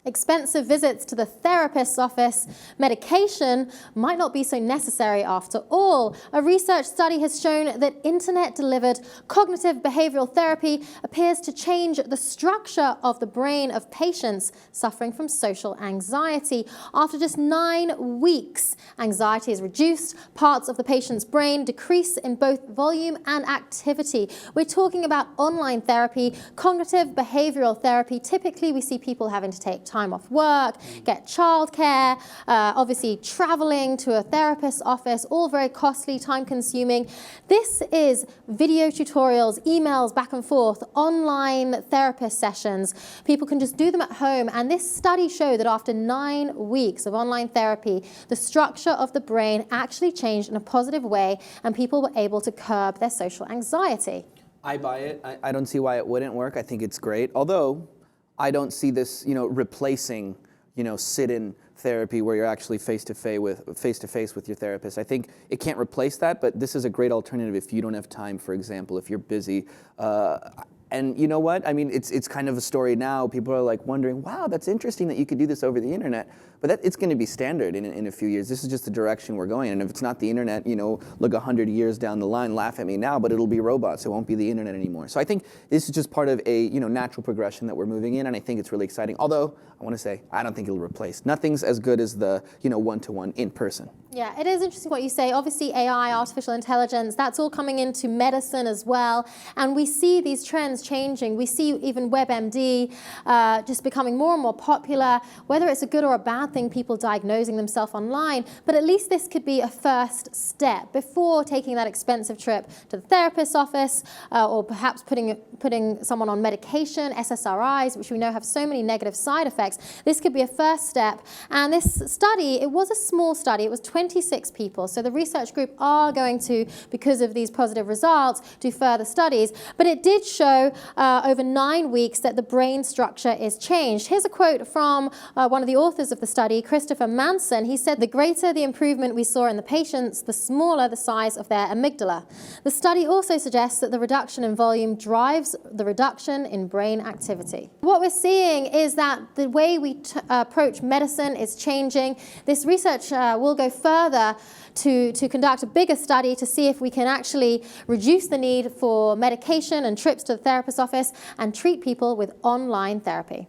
Expensive visits to the therapist's office, medication might not be so necessary after all. A research study has shown that internet-delivered cognitive behavioral therapy appears to change the structure of the brain of patients suffering from social anxiety. After just 9 weeks, anxiety is reduced, parts of the patient's brain decrease in both volume and activity. We're talking about online therapy, cognitive behavioral therapy. Typically, we see people having to take time off work, get childcare, obviously traveling to a therapist's office, all very costly, time-consuming. This is video tutorials, emails back and forth, online therapist sessions. People can just do them at home, and this study showed that after 9 weeks of online therapy, the structure of the brain actually changed in a positive way, and people were able to curb their social anxiety. I buy it. I don't see why it wouldn't work. I think it's great. Although I don't see this, replacing, sit-in therapy where you're actually face-to-face with your therapist. I think it can't replace that, but this is a great alternative if you don't have time, for example, if you're busy. And you know what? I mean, it's kind of a story now. People are like wondering, wow, that's interesting that you could do this over the internet. But it's going to be standard in a few years. This is just the direction we're going. And if it's not the internet, look 100 years down the line, laugh at me now, but it'll be robots. It won't be the internet anymore. So I think this is just part of a natural progression that we're moving in, and I think it's really exciting. Although I want to say I don't think it'll replace. Nothing's as good as the one-to-one in person. Yeah, it is interesting what you say. Obviously, AI, artificial intelligence, that's all coming into medicine as well. And we see these trends changing. We see even WebMD just becoming more and more popular. Whether it's a good or a bad thing, people diagnosing themselves online, but at least this could be a first step before taking that expensive trip to the therapist's office or perhaps putting someone on medication, SSRIs, which we know have so many negative side effects. This could be a first step. And this study, it was a small study. It was 26 people. So the research group are going to, because of these positive results, do further studies. But it did show over 9 weeks that the brain structure is changed. Here's a quote from one of the authors of the study, Christopher Manson. He said, "The greater the improvement we saw in the patients, the smaller the size of their amygdala." The study also suggests that the reduction in volume drives the reduction in brain activity. What we're seeing is that the way we approach medicine is changing. This research will go further to conduct a bigger study to see if we can actually reduce the need for medication and trips to the therapist's office and treat people with online therapy.